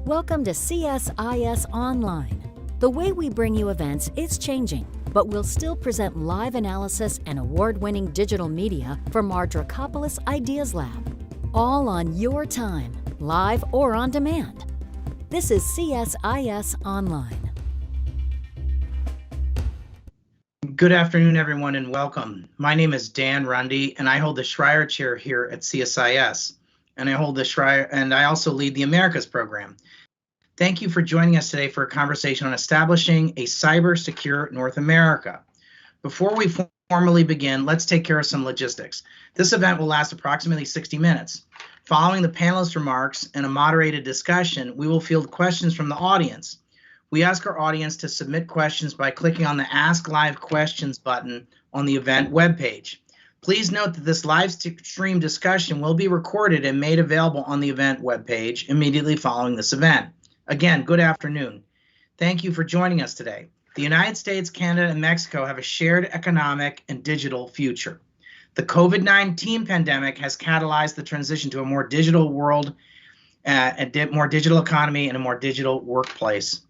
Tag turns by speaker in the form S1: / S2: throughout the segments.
S1: Welcome to CSIS Online. The way we bring you events is changing, but we'll still present live analysis and award-winning digital media from our Dracopolis Ideas Lab. All on your time, live or on demand. This is CSIS Online.
S2: Good afternoon, everyone, and welcome. My name is Dan Rundy, and I hold the Schreier Chair here at CSIS. And I also lead the Americas Program. Thank you for joining us today for a conversation on establishing a cybersecure North America. Before we formally begin, let's take care of some logistics. This event will last approximately 60 minutes. Following the panelist remarks and a moderated discussion, we will field questions from the audience. We ask our audience to submit questions by clicking on the Ask Live Questions button on the event webpage. Please note that this live stream discussion will be recorded and made available on the event webpage immediately following this event. Again, good afternoon. Thank you for joining us today. The United States, Canada, and Mexico have a shared economic and digital future. The COVID-19 pandemic has catalyzed the transition to a more digital world, a more digital economy, and a more digital workplace.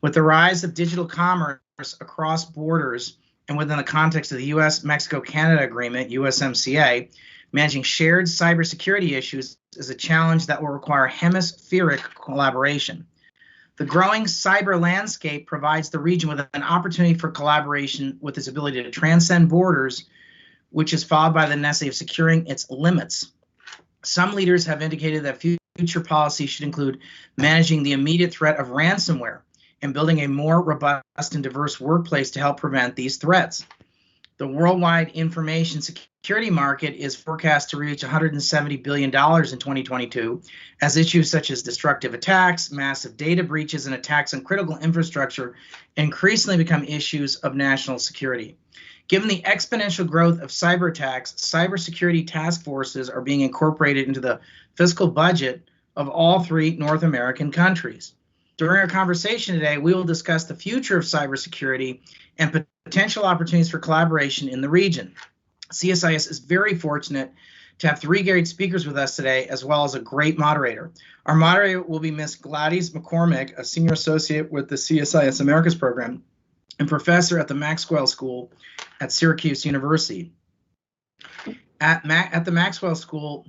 S2: With the rise of digital commerce across borders and within the context of the U.S. Mexico-Canada Agreement, USMCA, managing shared cybersecurity issues is a challenge that will require hemispheric collaboration. The growing cyber landscape provides the region with an opportunity for collaboration with its ability to transcend borders, which is followed by the necessity of securing its limits. Some leaders have indicated that future policy should include managing the immediate threat of ransomware and building a more robust and diverse workplace to help prevent these threats. The worldwide information security market is forecast to reach $170 billion in 2022 as issues such as destructive attacks, massive data breaches, and attacks on critical infrastructure increasingly become issues of national security. Given the exponential growth of cyber attacks, cybersecurity task forces are being incorporated into the fiscal budget of all three North American countries. During our conversation today, we will discuss the future of cybersecurity and potential opportunities for collaboration in the region. CSIS is very fortunate to have three great speakers with us today, as well as a great moderator. Our moderator will be Ms. Gladys McCormick, a senior associate with the CSIS Americas Program and professor at the Maxwell School at Syracuse University. At the Maxwell School,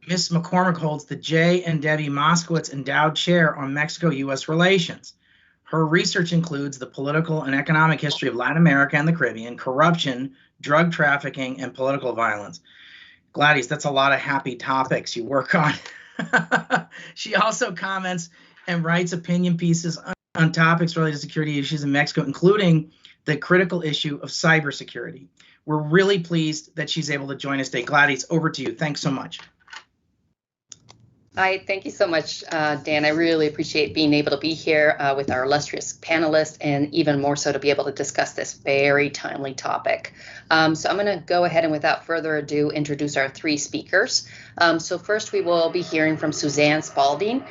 S2: Ms. McCormick holds the J. and Debbie Moskowitz Endowed Chair on Mexico-U.S. Relations. Her research includes the political and economic history of Latin America and the Caribbean, corruption, drug trafficking, and political violence. Gladys, that's a lot of happy topics you work on. She also comments and writes opinion pieces on topics related to security issues in Mexico, including the critical issue of cybersecurity. We're really pleased that she's able to join us today. Gladys, over to you. Thanks so much.
S3: Hi, thank you so much, Dan. I really appreciate being able to be here with our illustrious panelists, and even more so to be able to discuss this very timely topic. So I'm going to go ahead and without further ado introduce our three speakers. So first we will be hearing from Suzanne Spalding,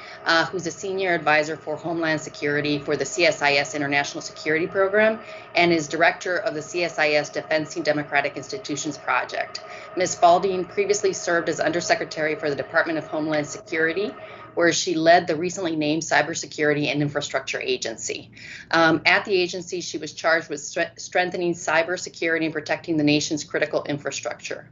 S3: who's a senior advisor for Homeland Security for the CSIS International Security Program and is director of the CSIS Defending Democratic Institutions Project. Ms. Spalding previously served as Undersecretary for the Department of Homeland Security, where she led the recently named Cybersecurity and Infrastructure Agency. At the agency, she was charged with strengthening cybersecurity and protecting the nation's critical infrastructure.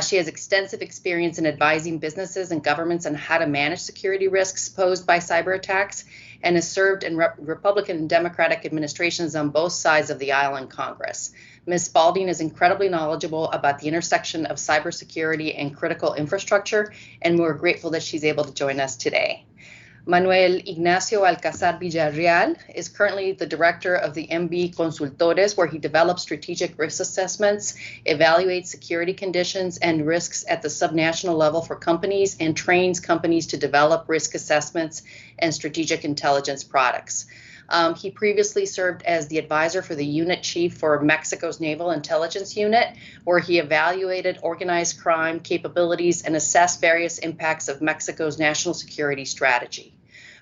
S3: She has extensive experience in advising businesses and governments on how to manage security risks posed by cyber attacks, and has served in Republican and Democratic administrations on both sides of the aisle in Congress. Ms. Spalding is incredibly knowledgeable about the intersection of cybersecurity and critical infrastructure, and we're grateful that she's able to join us today. Manuel Ignacio Alcázar Villarreal is currently the director of the MB Consultores, where he develops strategic risk assessments, evaluates security conditions and risks at the subnational level for companies, and trains companies to develop risk assessments and strategic intelligence products. He previously served as the advisor for the unit chief for Mexico's Naval Intelligence Unit, where he evaluated organized crime capabilities and assessed various impacts of Mexico's national security strategy.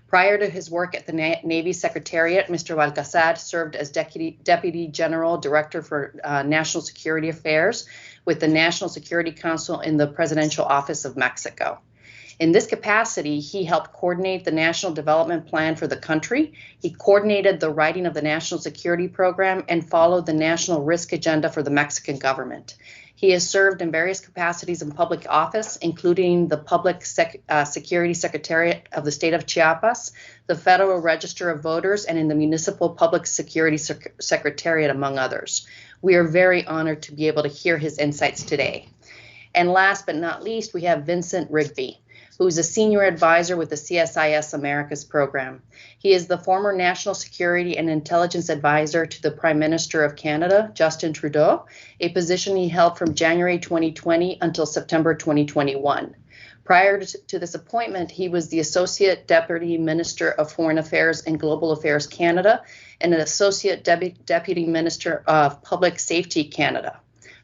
S3: Prior to his work at the Navy Secretariat, Mr. Alcázar served as Deputy General Director for National Security Affairs with the National Security Council in the Presidential Office of Mexico. In this capacity, he helped coordinate the National Development Plan for the country. He coordinated the writing of the National Security Program and followed the National Risk Agenda for the Mexican government. He has served in various capacities in public office, including the Public Security Secretariat of the state of Chiapas, the Federal Register of Voters, and in the Municipal Public Security Secretariat, among others. We are very honored to be able to hear his insights today. And last but not least, we have Vincent Rigby, who is a senior advisor with the CSIS Americas Program. He is the former National Security and Intelligence Advisor to the Prime Minister of Canada, Justin Trudeau, a position he held from January 2020 until September 2021. Prior to this appointment, he was the Associate Deputy Minister of Foreign Affairs and Global Affairs Canada and an Associate Deputy Minister of Public Safety Canada.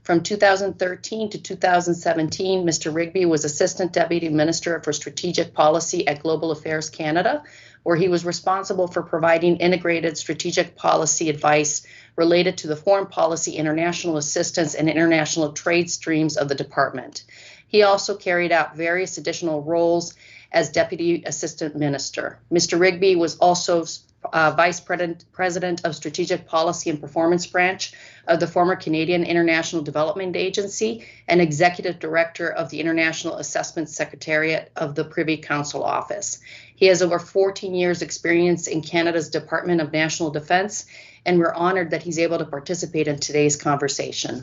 S3: From 2013 to 2017, Mr. Rigby was Assistant Deputy Minister for Strategic Policy at Global Affairs Canada, where he was responsible for providing integrated strategic policy advice related to the foreign policy, international assistance, and international trade streams of the department. He also carried out various additional roles as Deputy Assistant Minister. Mr. Rigby was also Vice President of Strategic Policy and Performance Branch of the former Canadian International Development Agency and Executive Director of the International Assessment Secretariat of the Privy Council Office. He has over 14 years experience in Canada's Department of National Defence, and we're honored that he's able to participate in today's conversation.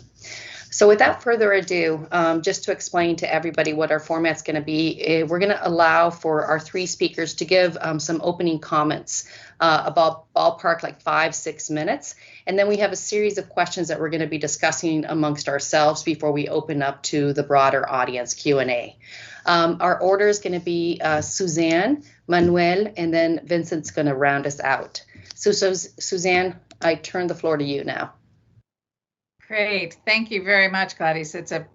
S3: So without further ado, just to explain to everybody what our format's going to be, we're going to allow for our three speakers to give some opening comments about ballpark like 5-6 minutes. And then we have a series of questions that we're going to be discussing amongst ourselves before we open up to the broader audience Q&A. Our order is going to be Suzanne, Manuel, and then Vincent's going to round us out. So Suzanne, I turn the floor to you now.
S4: Great. Thank you very much, Gladys. It's an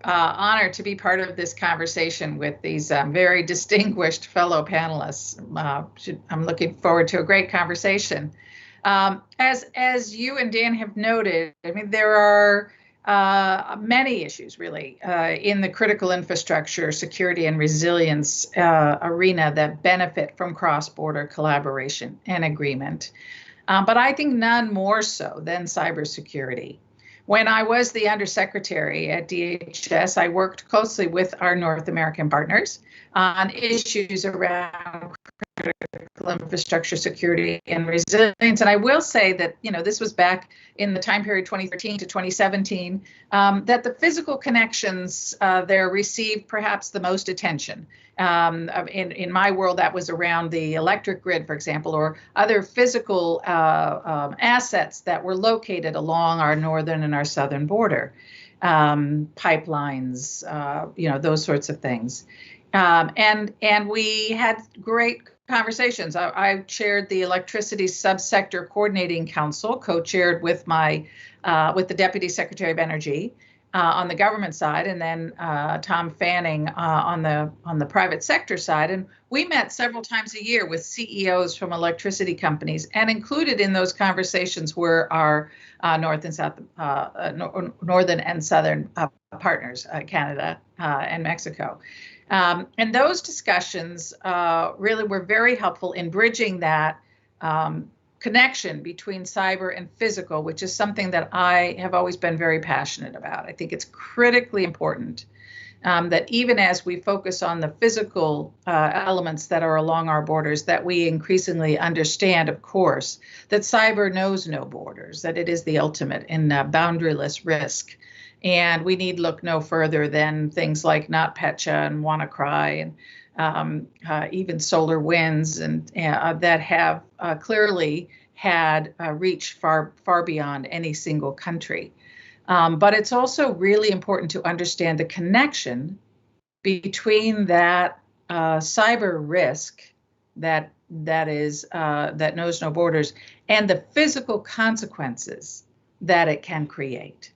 S4: honor to be part of this conversation with these very distinguished fellow panelists. I'm looking forward to a great conversation. As you and Dan have noted, I mean, there are many issues really in the critical infrastructure, security and resilience arena that benefit from cross-border collaboration and agreement. But I think none more so than cybersecurity. When I was the Undersecretary at DHS, I worked closely with our North American partners on issues around critical infrastructure, security, and resilience. And I will say that, you know, this was back in the time period 2013 to 2017, that the physical connections there received perhaps the most attention. In my world, that was around the electric grid, for example, or other physical assets that were located along our northern and our southern border, pipelines, you know, those sorts of things. And we had great conversations. I chaired the Electricity Subsector Coordinating Council, co-chaired with with the Deputy Secretary of Energy on the government side, and then Tom Fanning on the private sector side. And we met several times a year with CEOs from electricity companies, and included in those conversations were our northern and southern partners, Canada and Mexico. And those discussions really were very helpful in bridging that connection between cyber and physical, which is something that I have always been very passionate about. I think it's critically important that even as we focus on the physical elements that are along our borders, that we increasingly understand, of course, that cyber knows no borders, that it is the ultimate in boundaryless risk. And we need look no further than things like NotPetya and WannaCry and even solar winds, and that have clearly had reach far beyond any single country. But it's also really important to understand the connection between that cyber risk that knows no borders and the physical consequences that it can create.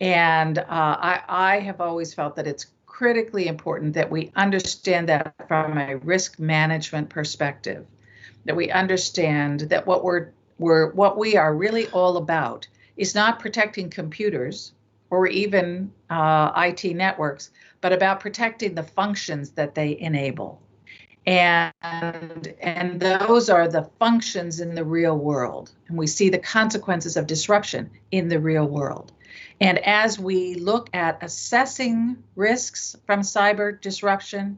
S4: And I have always felt that it's critically important that we understand that from a risk management perspective, that we understand that what we are really all about is not protecting computers or even IT networks, but about protecting the functions that they enable. And those are the functions in the real world. And we see the consequences of disruption in the real world. And as we look at assessing risks from cyber disruption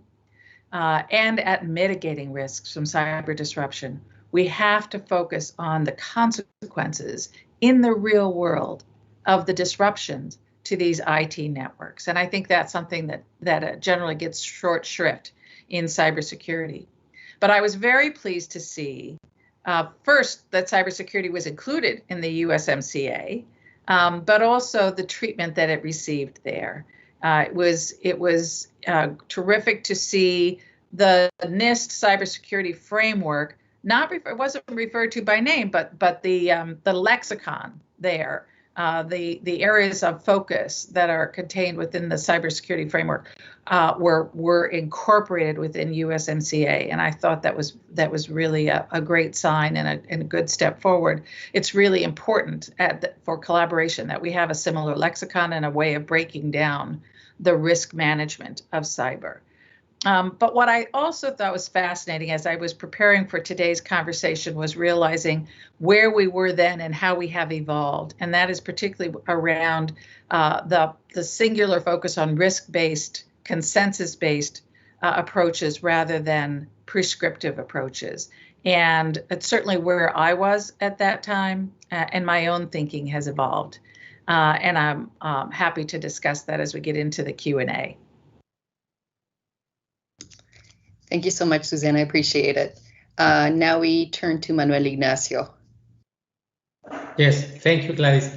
S4: and at mitigating risks from cyber disruption, we have to focus on the consequences in the real world of the disruptions to these IT networks. And I think that's something that generally gets short shrift in cybersecurity. But I was very pleased to see, first, that cybersecurity was included in the USMCA, but also the treatment that it received there. It was terrific to see the NIST cybersecurity framework. It wasn't referred to by name, but the lexicon there. The areas of focus that are contained within the cybersecurity framework were incorporated within USMCA, and I thought that was really a great sign and a good step forward. It's really important for collaboration that we have a similar lexicon and a way of breaking down the risk management of cyber. But what I also thought was fascinating as I was preparing for today's conversation was realizing where we were then and how we have evolved. And that is particularly around the singular focus on risk-based, consensus-based approaches rather than prescriptive approaches. And it's certainly where I was at that time, and my own thinking has evolved. And I'm happy to discuss that as we get into the Q&A.
S3: Thank you so much, Suzanne. I appreciate it. Now we turn to Manuel Ignacio.
S5: Yes, thank you, Gladys.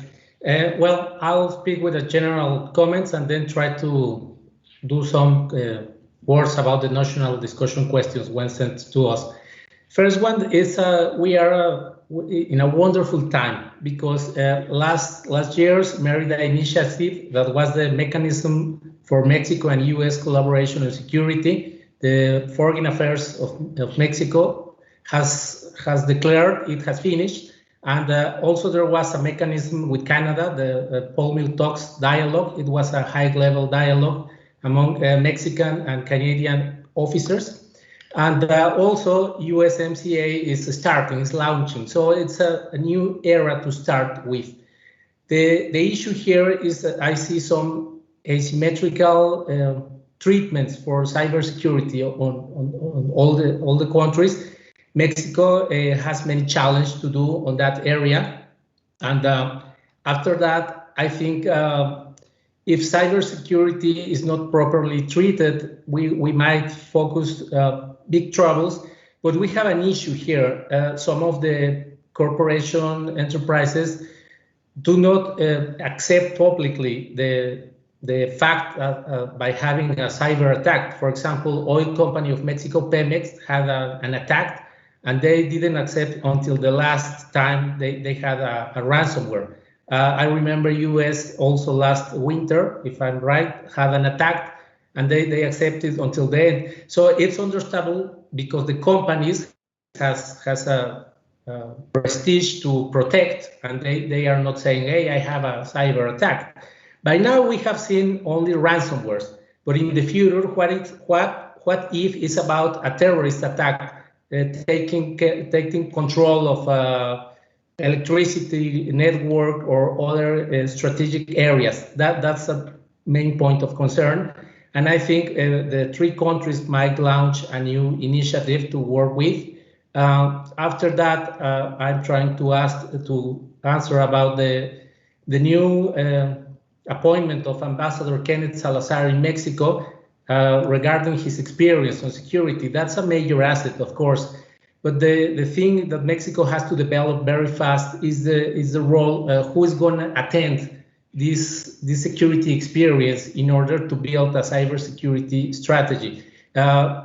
S5: Well, I'll speak with the general comments and then try to do some words about the national discussion questions when sent to us. First one is we are in a wonderful time because last year's Merida initiative, that was the mechanism for Mexico and U.S. collaboration on security. The Foreign Affairs of Mexico has declared it has finished, and also there was a mechanism with Canada, the Paul Mill Talks dialogue. It was a high-level dialogue among Mexican and Canadian officers, and also USMCA is launching. So it's a new era to start with. The issue here is that I see some asymmetrical treatments for cybersecurity on all the countries. Mexico has many challenges to do on that area, and after that, I think if cybersecurity is not properly treated, we might focus big troubles. But we have an issue here. Some of the corporation enterprises do not accept publicly the fact that by having a cyber attack. For example, oil company of Mexico, Pemex, had an attack, and they didn't accept until the last time they had a ransomware. I remember US also last winter, if I'm right, had an attack, and they accepted until then. So it's understandable because the companies has a prestige to protect, and they are not saying, hey, I have a cyber attack. By now, we have seen only ransomwares, but in the future, what if it's about a terrorist attack, taking control of electricity network or other strategic areas? That's a main point of concern, and I think the three countries might launch a new initiative to work with. After that, I'm trying to answer about the new appointment of Ambassador Kenneth Salazar in Mexico regarding his experience on security. That's a major asset, of course, but the thing that Mexico has to develop very fast is the role who is going to attend this security experience in order to build a cybersecurity strategy.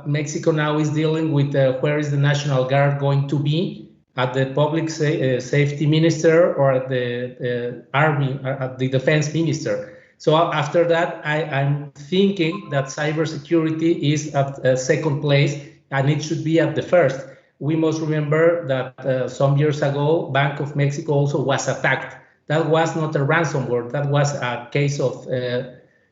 S5: Mexico now is dealing with where is the National Guard going to be, at the public safety minister or at the army, at the defense minister. So after that, I'm thinking that cybersecurity is at second place and it should be at the first. We must remember that some years ago, Bank of Mexico also was attacked. That was not a ransomware, that was a case of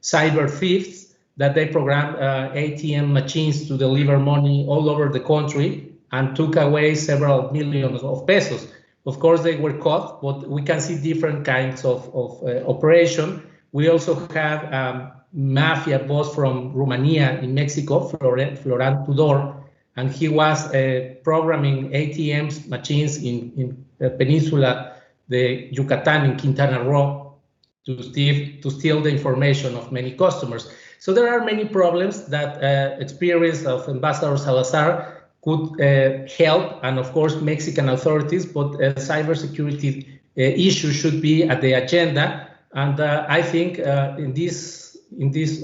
S5: cyber thieves that they programmed ATM machines to deliver money all over the country and took away several millions of pesos. Of course, they were caught, but we can see different kinds of operation. We also have mafia boss from Romania in Mexico, Florent Tudor, and he was programming ATMs machines in the peninsula, the Yucatan in Quintana Roo, to steal the information of many customers. So there are many problems that experience of Ambassador Salazar could help, and of course Mexican authorities, but cybersecurity issues should be at the agenda. And I think in this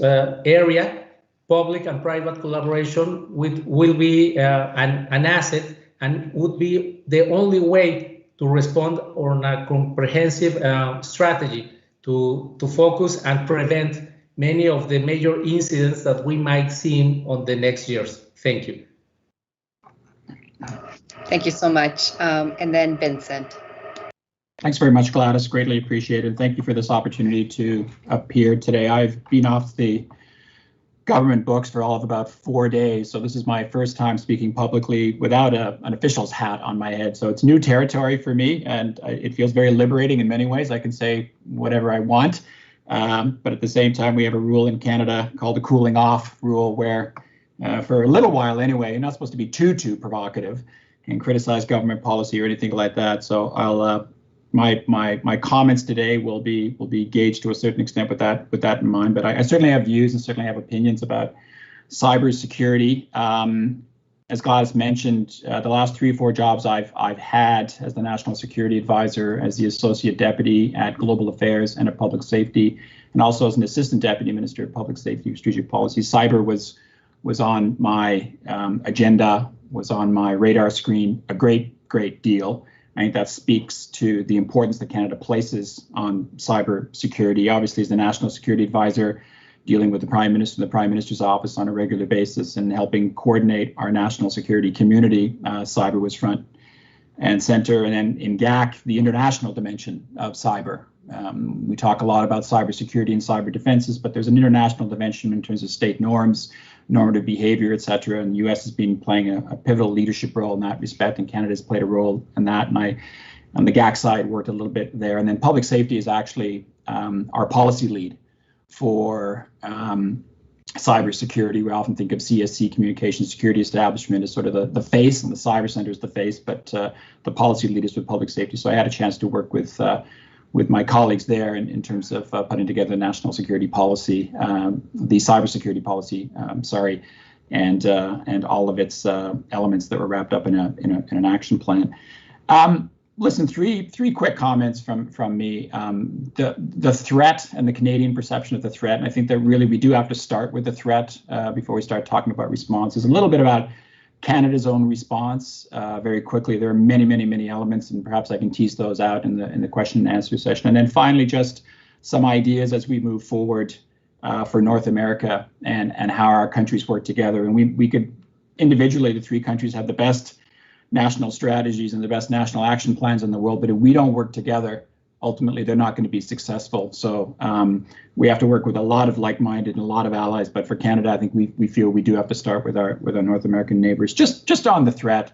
S5: area, public and private collaboration will be an asset and would be the only way to respond on a comprehensive strategy to focus and prevent many of the major incidents that we might see on the next years. Thank you.
S3: Thank you so much. And then Vincent.
S6: Thanks very much, Gladys. Greatly appreciated. Thank you for this opportunity to appear today. I've been off the government books for all of about 4 days, so this is my first time speaking publicly without an official's hat on my head. So it's new territory for me, and it feels very liberating in many ways. I can say whatever I want, but at the same time, we have a rule in Canada called the cooling off rule, where for a little while anyway, you're not supposed to be too provocative and criticize government policy or anything like that. So I'll my comments today will be gauged to a certain extent with that in mind. But I certainly have views and certainly have opinions about cybersecurity. As Gladys mentioned, the last 3 or 4 jobs I've had as the National Security Advisor, as the Associate Deputy at Global Affairs and at Public Safety, and also as an Assistant Deputy Minister of Public Safety and Strategic Policy. Cyber was on my agenda, was on my radar screen a great deal. I think that speaks to the importance that Canada places on cybersecurity. Obviously, as the National Security Advisor, dealing with the Prime Minister and the Prime Minister's office on a regular basis and helping coordinate our national security community, cyber was front and center. And then in GAC, the international dimension of cyber. We talk a lot about cybersecurity and cyber defenses, but there's an international dimension in terms of state norms, normative behavior, et cetera. And the U.S. has been playing a pivotal leadership role in that respect, and Canada has played a role in that. And I, on the GAC side, worked a little bit there. And then public safety is actually our policy lead for cybersecurity. We often think of CSC, Communication Security Establishment, as sort of the face, and the Cyber Center is the face, but the policy lead is with public safety. So I had a chance to work with my colleagues there in terms of putting together the national security policy, the cybersecurity policy, and all of its elements that were wrapped up in an action plan. Listen, three quick comments from me. The threat and the Canadian perception of the threat, and I think that really we do have to start with the threat before we start talking about responses. A little bit about Canada's own response very quickly. There are many elements, and perhaps I can tease those out in the question and answer session. And then finally, just some ideas as we move forward for North America and how our countries work together. And we could individually, the 3 countries have the best national strategies and the best national action plans in the world, but if we don't work together, ultimately they're not going to be successful. So we have to work with a lot of like-minded and a lot of allies. But for Canada, I think we feel we do have to start with our North American neighbors. Just on the threat,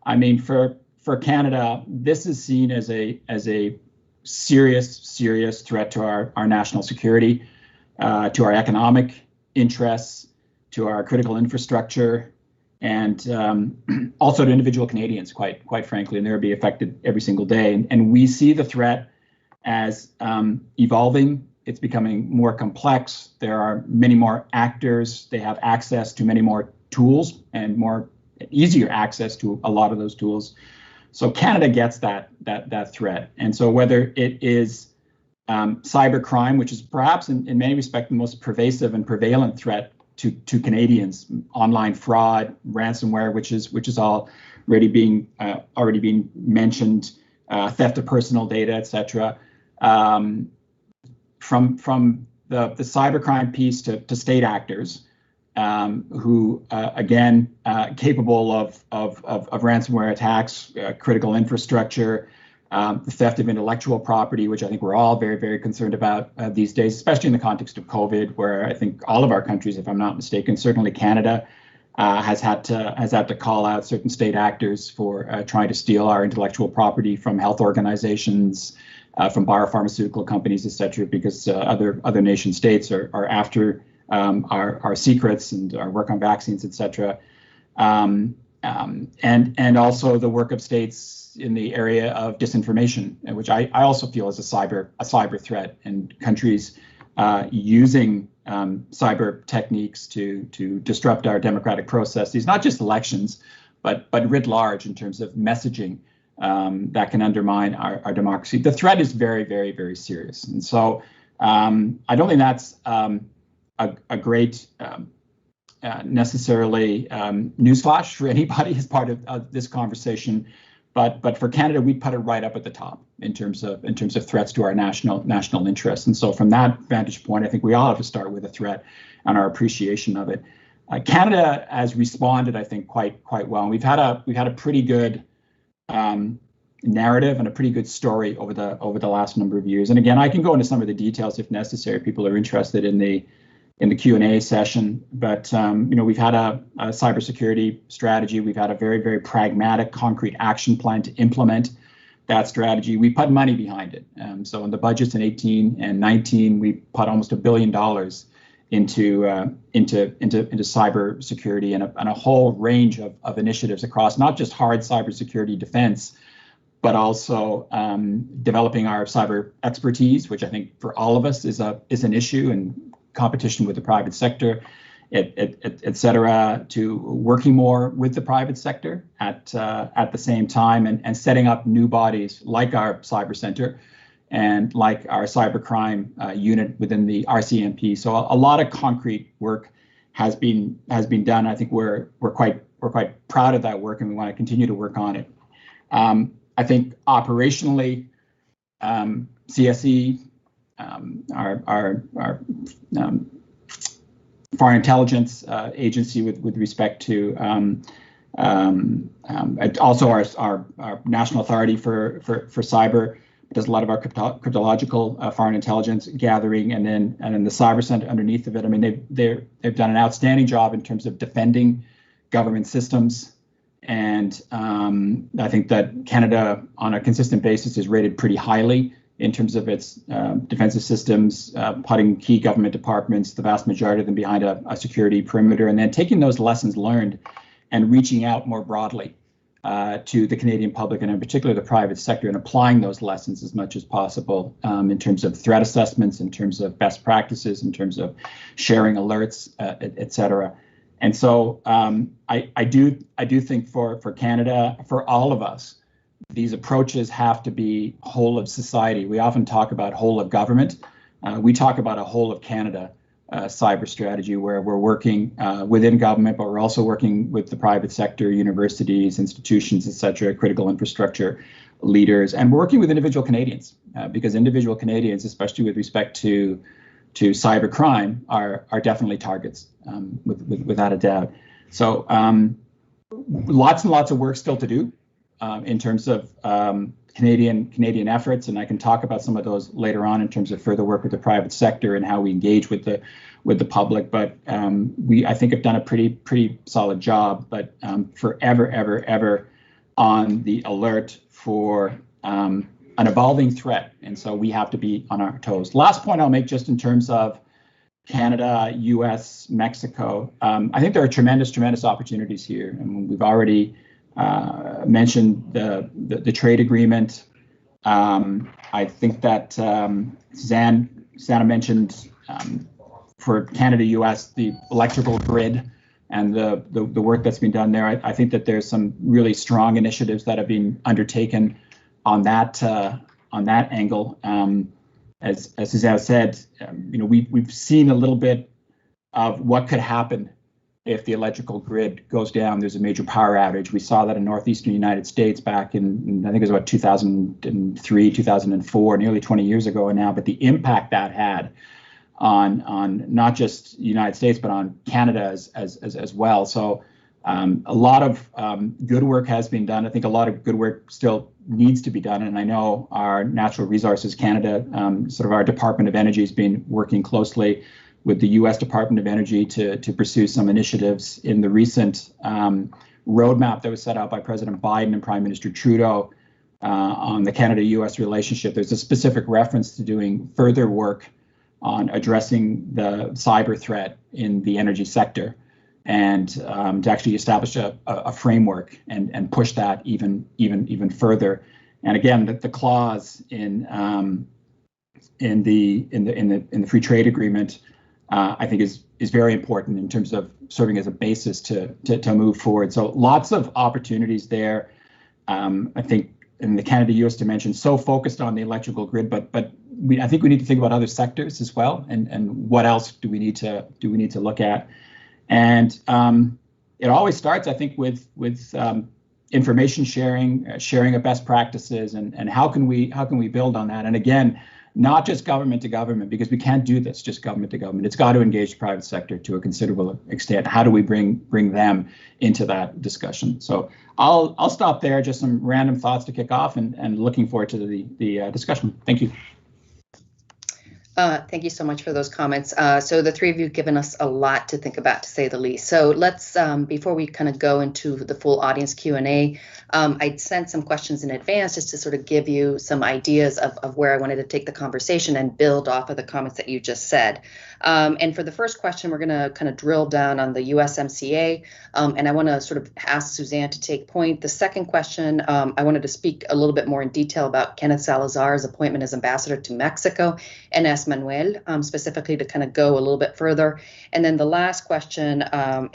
S6: I mean, for Canada, this is seen as a serious threat to our national security, to our economic interests, to our critical infrastructure, and also to individual Canadians, quite frankly, and they'll be affected every single day. And we see the threat as evolving. It's becoming more complex. There are many more actors. They have access to many more tools and more easier access to a lot of those tools. So Canada gets that threat. And so whether it is cybercrime, which is perhaps in many respects the most pervasive and prevalent threat to Canadians, online fraud, ransomware, which is already being mentioned, theft of personal data, etc. From the cybercrime piece to state actors who again capable of ransomware attacks, critical infrastructure, the theft of intellectual property, which I think we're all very, very concerned about these days, especially in the context of COVID, where I think all of our countries, if I'm not mistaken, certainly Canada, has had to call out certain state actors for trying to steal our intellectual property from health organizations, from biopharmaceutical companies, et cetera, because other nation states are after our secrets and our work on vaccines, et cetera. And also the work of states in the area of disinformation, which I also feel is a cyber threat, and countries using cyber techniques to disrupt our democratic processes, not just elections, but writ large in terms of messaging that can undermine our democracy. The threat is very, very, very serious. And so I don't think that's a great necessarily newsflash for anybody as part of this conversation. But for Canada, we put it right up at the top in terms of threats to our national interests. And so from that vantage point, I think we all have to start with a threat and our appreciation of it. Canada has responded, I think, quite well. And we've had a pretty good narrative and a pretty good story over the last number of years. And again, I can go into some of the details if necessary. People are interested in the Q&A session, but we've had a cybersecurity strategy. We've had a very, very pragmatic, concrete action plan to implement that strategy. We put money behind it. So in the budgets in 18 and 19, we put almost $1 billion into cybersecurity and a whole range of initiatives across not just hard cybersecurity defense, but also developing our cyber expertise, which I think for all of us is an issue, and competition with the private sector, et cetera, to working more with the private sector at the same time, and setting up new bodies like our Cyber Center and like our cybercrime unit within the RCMP. So a lot of concrete work has been done. I think we're quite proud of that work, and we want to continue to work on it. I think operationally, CSE, our foreign intelligence agency with respect to also our National Authority for Cyber does a lot of our cryptological foreign intelligence gathering, and then the Cyber Center underneath of it. I mean, they've done an outstanding job in terms of defending government systems. And I think that Canada, on a consistent basis, is rated pretty highly in terms of its defensive systems, putting key government departments, the vast majority of them, behind a security perimeter, and then taking those lessons learned and reaching out more broadly to the Canadian public, and in particular the private sector, and applying those lessons as much as possible in terms of threat assessments, in terms of best practices, in terms of sharing alerts, et cetera. And so I do think for Canada, for all of us, these approaches have to be whole of society. We often talk about whole of government. We talk about a whole of Canada cyber strategy, where we're working within government, but we're also working with the private sector, universities, institutions, et cetera, critical infrastructure leaders, and we're working with individual Canadians, because individual Canadians, especially with respect to cyber crime, are definitely targets, without a doubt. So lots and lots of work still to do in terms of Canadian efforts, and I can talk about some of those later on in terms of further work with the private sector and how we engage with the public. But we, I think, have done a pretty solid job. But forever on the alert for an evolving threat, and so we have to be on our toes. Last point I'll make, just in terms of Canada, U.S., Mexico. I think there are tremendous opportunities here, and we've already mentioned the trade agreement. I think that Susanna mentioned for Canada, U.S., the electrical grid and the work that's been done there. I think that there's some really strong initiatives that have been undertaken on that angle. As Susanna said, we've seen a little bit of what could happen if the electrical grid goes down. There's a major power outage. We saw that in northeastern United States back in I think it was about 2003, 2004, nearly 20 years ago now. But the impact that had on not just the United States, but on Canada as well. So A lot of good work has been done. I think a lot of good work still needs to be done. And I know our Natural Resources Canada, sort of our Department of Energy, has been working closely with the U.S. Department of Energy to pursue some initiatives in the recent roadmap that was set out by President Biden and Prime Minister Trudeau on the Canada-U.S. relationship. There's a specific reference to doing further work on addressing the cyber threat in the energy sector, and to actually establish a framework and push that even further. And again, the clause in the free trade agreement, I think is very important in terms of serving as a basis to move forward. So lots of opportunities there. I think in the Canada-U.S. dimension, so focused on the electrical grid, but I think we need to think about other sectors as well, and what else do we need to look at. And it always starts, I think, with information sharing of best practices, and how can we build on that? And again, not just government to government, because we can't do this just government to government. It's got to engage the private sector to a considerable extent. How do we bring them into that discussion? So I'll stop there. Just some random thoughts to kick off, and looking forward to the discussion. Thank you.
S3: Thank you so much for those comments. So the three of you have given us a lot to think about, to say the least. So let's, before we kind of go into the full audience Q&A, I'd sent some questions in advance just to sort of give you some ideas of where I wanted to take the conversation and build off of the comments that you just said. And for the first question, we're going to kind of drill down on the USMCA, and I want to sort of ask Suzanne to take point. The second question, I wanted to speak a little bit more in detail about Kenneth Salazar's appointment as ambassador to Mexico, and ask Manuel specifically to kind of go a little bit further. And then the last question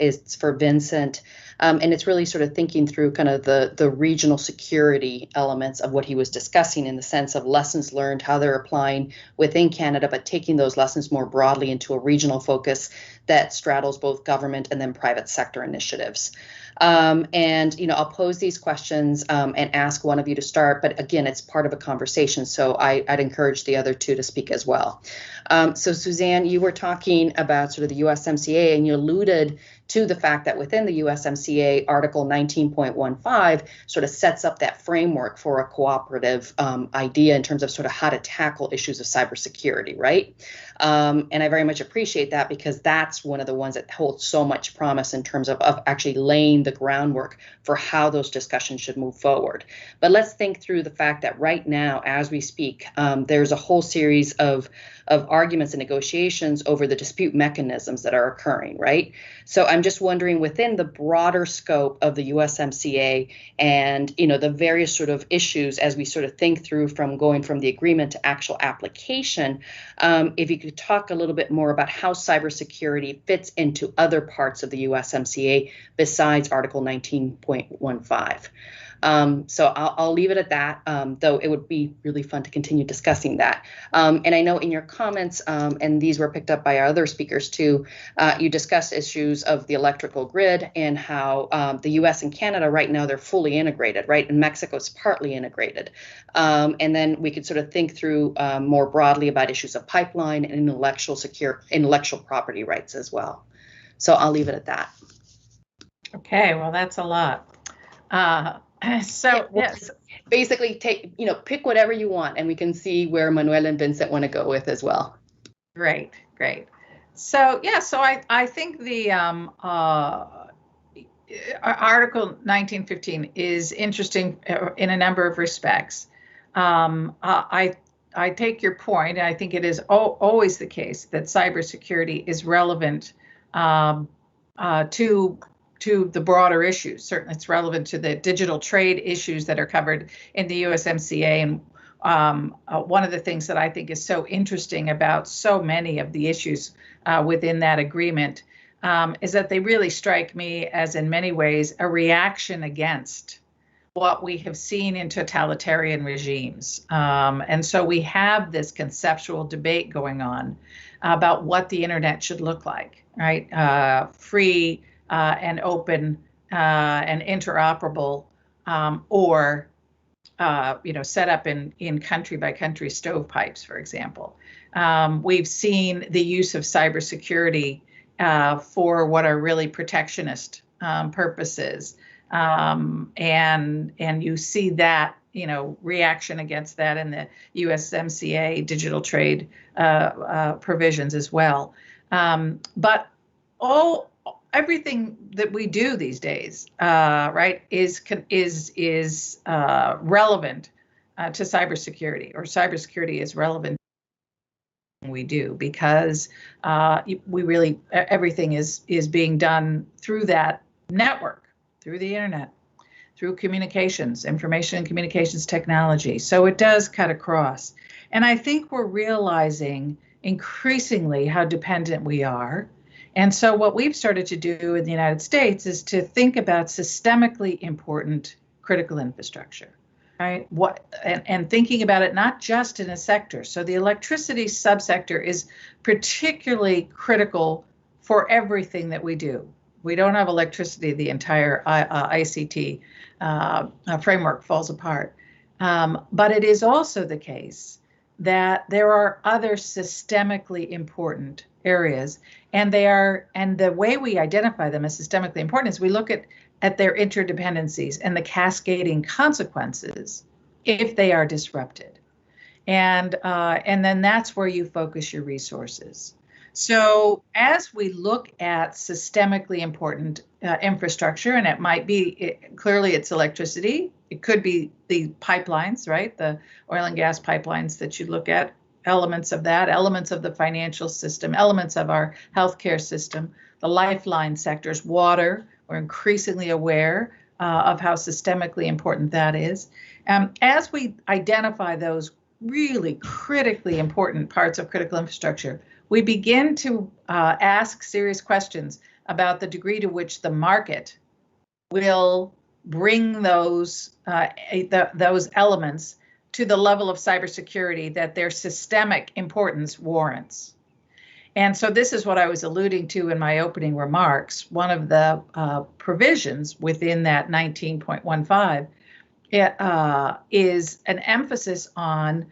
S3: is for Vincent. And it's really sort of thinking through kind of the regional security elements of what he was discussing, in the sense of lessons learned, how they're applying within Canada, but taking those lessons more broadly into a regional focus that straddles both government and then private sector initiatives. And, you know, I'll pose these questions and ask one of you to start. But again, it's part of a conversation, so I'd encourage the other two to speak as well. So Suzanne, you were talking about sort of the USMCA, and you alluded to the fact that within the USMCA, Article 19.15 sort of sets up that framework for a cooperative idea in terms of sort of how to tackle issues of cybersecurity, right? And I very much appreciate that, because that's one of the ones that holds so much promise in terms of actually laying the groundwork for how those discussions should move forward. But let's think through the fact that right now, as we speak, there's a whole series of arguments and negotiations over the dispute mechanisms that are occurring, right? So I'm just wondering, within the broader scope of the USMCA and, you know, the various sort of issues as we sort of think through from going from the agreement to actual application, if you could talk a little bit more about how cybersecurity fits into other parts of the USMCA besides Article 19.15. So I'll leave it at that, though it would be really fun to continue discussing that. And I know in your comments, and these were picked up by our other speakers too, you discussed issues of the electrical grid and how the US and Canada right now, they're fully integrated, right? And Mexico is partly integrated. And then we could sort of think through more broadly about issues of pipeline and intellectual property rights as well. So I'll leave it at that.
S4: Okay, well, that's a lot. So yes,
S3: basically pick whatever you want, and we can see where Manuel and Vincent want to go with as well.
S4: Great. So yeah, so I think the Article 1915 is interesting in a number of respects. I take your point. I think it is always the case that cybersecurity is relevant to the broader issues. Certainly it's relevant to the digital trade issues that are covered in the USMCA. And one of the things that I think is so interesting about so many of the issues within that agreement is that they really strike me as, in many ways, a reaction against what we have seen in totalitarian regimes. And so we have this conceptual debate going on about what the internet should look like, right? Free, and open and interoperable, or set up in country by country stovepipes, for example. We've seen the use of cybersecurity for what are really protectionist purposes, and you see that reaction against that in the USMCA digital trade provisions as well. But everything that we do these days, right, is relevant to cybersecurity, or cybersecurity is relevant. We do, because everything is being done through that network, through the internet, through communications, information and communications technology. So it does cut across. And I think we're realizing increasingly how dependent we are. And so what we've started to do in the United States is to think about systemically important critical infrastructure, right? And thinking about it not just in a sector. So the electricity subsector is particularly critical for everything that we do. We don't have electricity, the entire ICT framework falls apart. But it is also the case that there are other systemically important areas, and the way we identify them as systemically important is we look at their interdependencies and the cascading consequences if they are disrupted. And then that's where you focus your resources. So as we look at systemically important infrastructure, and it might be, clearly it's electricity, it could be the pipelines, right? The oil and gas pipelines that you look at, elements of that, elements of the financial system, elements of our healthcare system, the lifeline sectors, water. We're increasingly aware of how systemically important that is. As we identify those really critically important parts of critical infrastructure, we begin to ask serious questions about the degree to which the market will bring those elements to the level of cybersecurity that their systemic importance warrants. And so this is what I was alluding to in my opening remarks. One of the provisions within that 19.15 is an emphasis on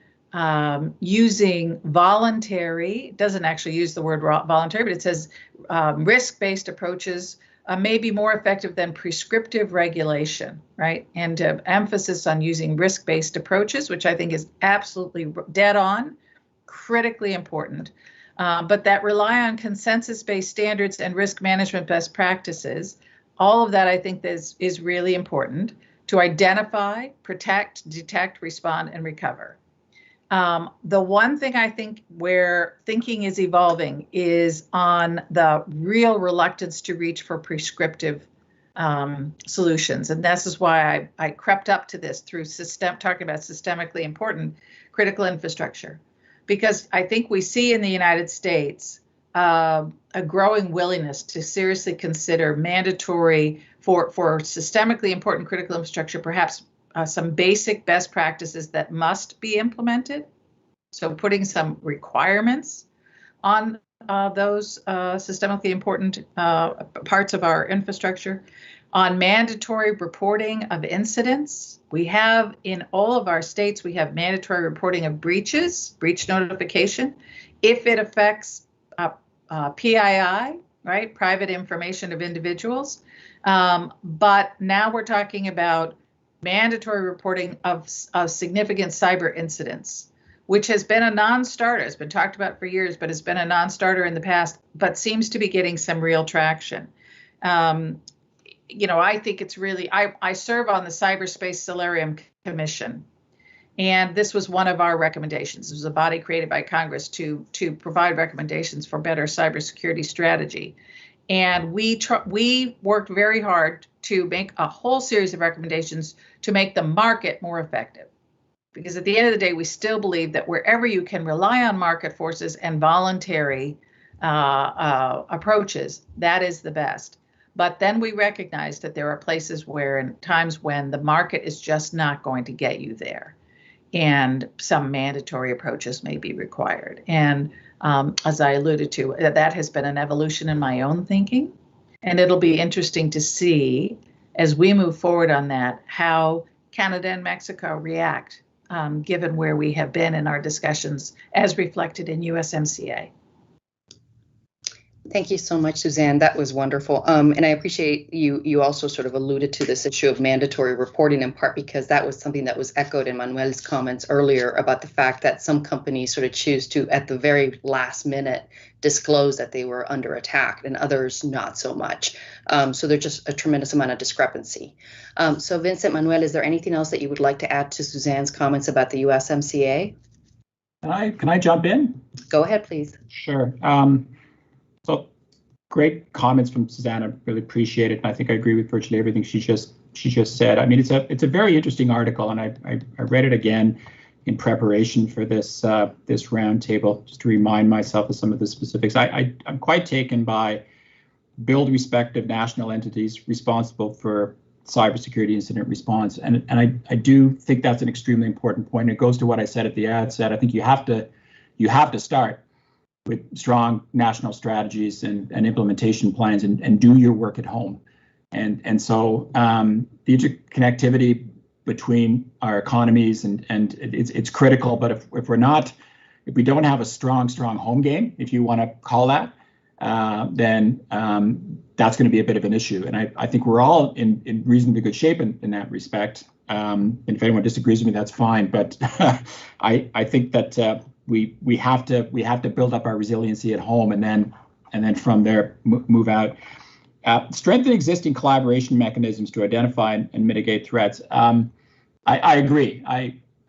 S4: using voluntary, it doesn't actually use the word voluntary, but it says risk-based approaches may be more effective than prescriptive regulation, right? And emphasis on using risk-based approaches, which I think is absolutely dead on, critically important, but that rely on consensus-based standards and risk management best practices. All of that I think is really important to identify, protect, detect, respond, and recover. The one thing I think where thinking is evolving is on the real reluctance to reach for prescriptive solutions. And this is why I crept up to this through talking about systemically important critical infrastructure. Because I think we see in the United States a growing willingness to seriously consider mandatory for systemically important critical infrastructure, perhaps some basic best practices that must be implemented. So putting some requirements on those systemically important parts of our infrastructure, on mandatory reporting of incidents. We have in all of our states, we have mandatory reporting of breaches, breach notification, if it affects PII, right, private information of individuals. But now we're talking about mandatory reporting of significant cyber incidents, which has been a non-starter. It's been talked about for years, but it's been a non-starter in the past, but seems to be getting some real traction. I think it's really, I serve on the Cyberspace Solarium Commission, and this was one of our recommendations. It was a body created by Congress to provide recommendations for better cybersecurity strategy. And we worked very hard to make a whole series of recommendations to make the market more effective. Because at the end of the day, we still believe that wherever you can rely on market forces and voluntary approaches, that is the best. But then we recognize that there are places where, and times when the market is just not going to get you there, and some mandatory approaches may be required. And as I alluded to, that has been an evolution in my own thinking, and it'll be interesting to see as we move forward on that how Canada and Mexico react, given where we have been in our discussions as reflected in USMCA.
S3: Thank you so much, Suzanne. That was wonderful. And I appreciate you also sort of alluded to this issue of mandatory reporting, in part because that was something that was echoed in Manuel's comments earlier about the fact that some companies sort of choose to, at the very last minute, disclose that they were under attack and others not so much. So there's just a tremendous amount of discrepancy. So Vincent, Manuel, is there anything else that you would like to add to Suzanne's comments about the USMCA?
S6: Can I jump in?
S3: Go ahead, please.
S6: Sure. So great comments from Suzanne. I really appreciate it. And I think I agree with virtually everything she just said. I mean, it's a very interesting article, and I read it again in preparation for this this roundtable, just to remind myself of some of the specifics. I'm quite taken by build respective national entities responsible for cybersecurity incident response, and I do think that's an extremely important point. It goes to what I said at the outset. I think you have to start with strong national strategies and implementation plans and do your work at home. And so the interconnectivity between our economies and it's critical, but if we don't have a strong home game, if you want to call that, then that's going to be a bit of an issue. And I think we're all in reasonably good shape in that respect. And if anyone disagrees with me, that's fine. But I think that we have to build up our resiliency at home and then from there move out. Strengthen existing collaboration mechanisms to identify and mitigate threats. I agree.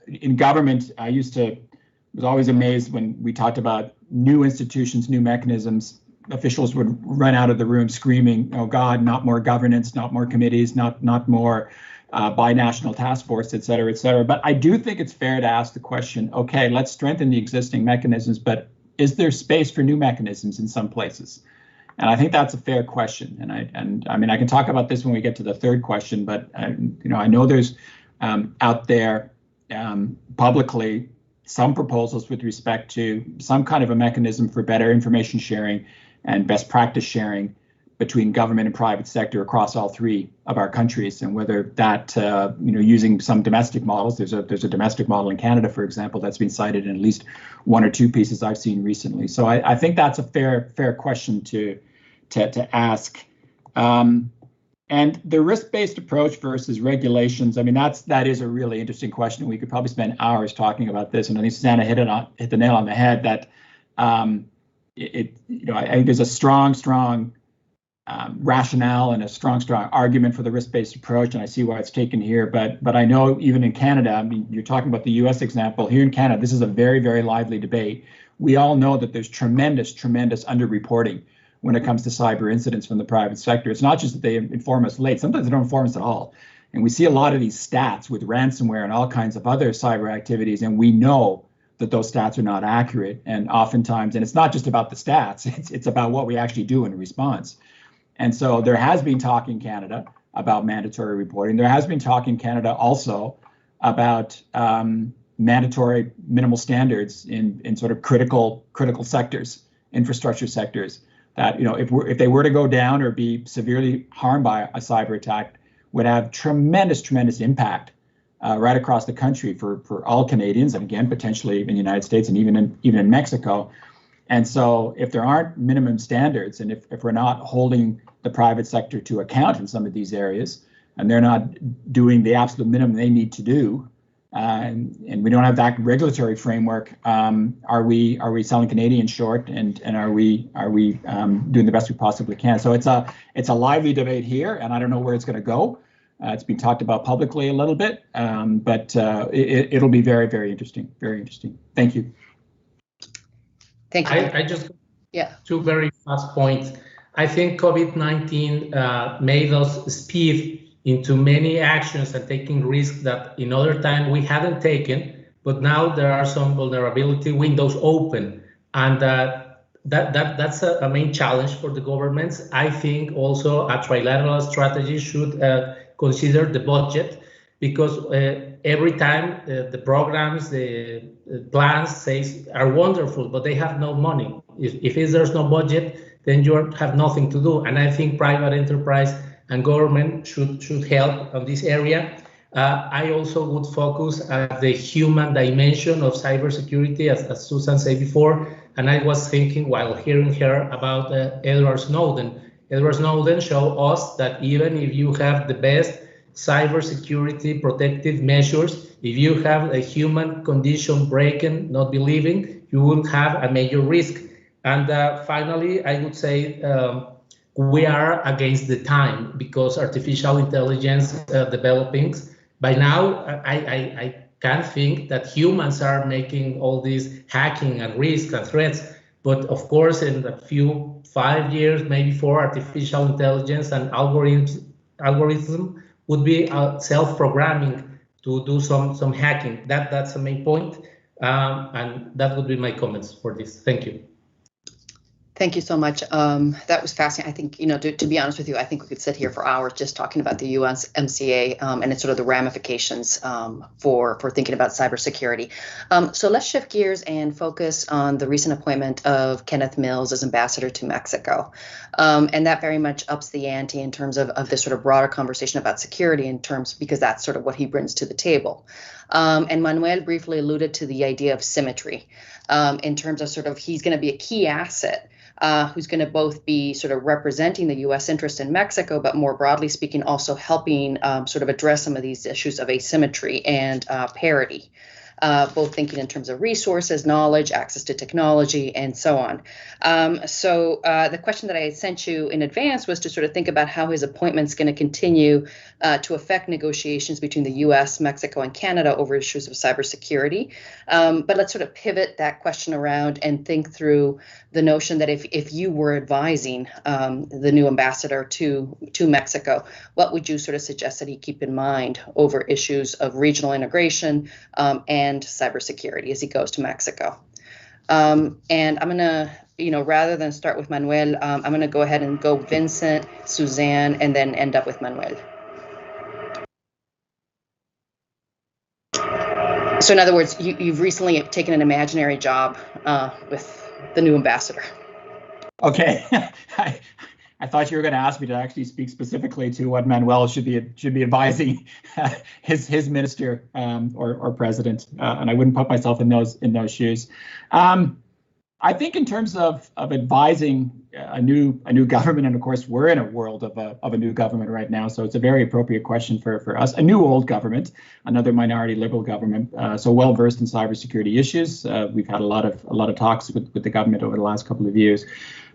S6: In government, I was always amazed when we talked about new institutions, new mechanisms. Officials would run out of the room screaming, "Oh God, not more governance, not more committees, not more binational task force, et cetera, et cetera." But I do think it's fair to ask the question, okay, let's strengthen the existing mechanisms, but is there space for new mechanisms in some places? And I think that's a fair question. And I mean, I can talk about this when we get to the third question, but I know there's out there publicly some proposals with respect to some kind of a mechanism for better information sharing and best practice sharing between government and private sector across all three of our countries, and whether that using some domestic models. There's a domestic model in Canada, for example, that's been cited in at least one or two pieces I've seen recently. So I think that's a fair question to ask. And the risk-based approach versus regulations. I mean, that is a really interesting question. We could probably spend hours talking about this, and I think Susanna hit the nail on the head. That I think there's a strong rationale and a strong argument for the risk-based approach, and I see why it's taken here. But I know even in Canada, I mean, you're talking about the U.S. example. Here in Canada, this is a very, very lively debate. We all know that there's tremendous underreporting when it comes to cyber incidents from the private sector. It's not just that they inform us late. Sometimes they don't inform us at all. And we see a lot of these stats with ransomware and all kinds of other cyber activities, and we know that those stats are not accurate. And oftentimes, and it's not just about the stats, it's about what we actually do in response. And so there has been talk in Canada about mandatory reporting. There has been talk in Canada also about mandatory minimal standards in sort of critical sectors, infrastructure sectors, that if they were to go down or be severely harmed by a cyber attack, would have tremendous impact right across the country for all Canadians, and again potentially in the United States and even in Mexico. And so if there aren't minimum standards, and if we're not holding the private sector to account in some of these areas, and they're not doing the absolute minimum they need to do, and we don't have that regulatory framework, are we selling Canadians short, and are we doing the best we possibly can? So it's a lively debate here, and I don't know where it's going to go. It's been talked about publicly a little bit, but it'll be very, very interesting. Very interesting. Thank you.
S3: Thank you.
S5: I just two very fast points. I think COVID-19 made us speed into many actions and taking risks that in other time we hadn't taken, but now there are some vulnerability windows open, and that's a main challenge for the governments. I think also a trilateral strategy should consider the budget, because every time the programs, the plans are wonderful, but they have no money. If there's no budget, then you have nothing to do. And I think private enterprise and government should help on this area. I also would focus at the human dimension of cybersecurity, as Susan said before. And I was thinking while hearing her about Edward Snowden. Edward Snowden showed us that even if you have the best cybersecurity protective measures, if you have a human condition breaking, not believing, you will have a major risk. And finally, I would say we are against the time because artificial intelligence developing. By now, I can think that humans are making all this hacking and risk and threats. But of course, in a few 5 years, maybe 4, artificial intelligence and algorithm would be self-programming to do some hacking. That's the main point. And that would be my comments for this. Thank you.
S3: Thank you so much. That was fascinating. I think, to be honest with you, I think we could sit here for hours just talking about the USMCA and it's sort of the ramifications for thinking about cybersecurity. So let's shift gears and focus on the recent appointment of Kenneth Mills as ambassador to Mexico. And that very much ups the ante in terms of this sort of broader conversation about security because that's sort of what he brings to the table. And Manuel briefly alluded to the idea of symmetry in terms of sort of he's going to be a key asset who's going to both be sort of representing the U.S. interest in Mexico, but more broadly speaking, also helping sort of address some of these issues of asymmetry and parity, both thinking in terms of resources, knowledge, access to technology, and so on. So the question that I had sent you in advance was to sort of think about how his appointment is going to continue to affect negotiations between the U.S., Mexico, and Canada over issues of cybersecurity. But let's sort of pivot that question around and think through the notion that if you were advising the new ambassador to Mexico, what would you sort of suggest that he keep in mind over issues of regional integration and cybersecurity as he goes to Mexico? And I'm going to, rather than start with Manuel, I'm going to go ahead and go Vincent, Suzanne, and then end up with Manuel. So in other words, you've recently taken an imaginary job with the new ambassador.
S6: Okay. I thought you were going to ask me to actually speak specifically to what Manuel should be advising his minister or president, and I wouldn't put myself in those shoes. I think in terms of advising a new government, and of course we're in a world of a new government right now, so it's a very appropriate question for us. A new old government, another minority liberal government, so well versed in cybersecurity issues. We've had a lot of talks with the government over the last couple of years.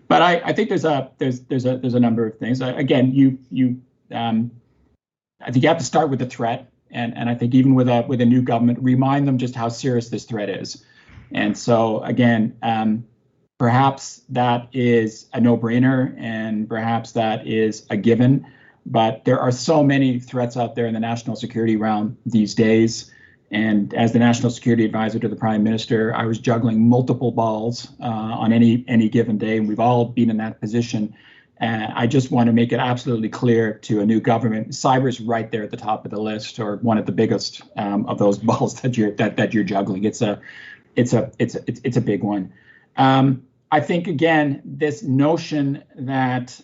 S6: But I think there's a number of things. Again, I think you have to start with the threat, and I think even with a new government, remind them just how serious this threat is. And so again, perhaps that is a no-brainer, and perhaps that is a given. But there are so many threats out there in the national security realm these days. And as the national security advisor to the prime minister, I was juggling multiple balls on any given day, and we've all been in that position. And I just want to make it absolutely clear to a new government, cyber's right there at the top of the list, or one of the biggest of those balls that you're juggling. It's a big one. I think again, this notion that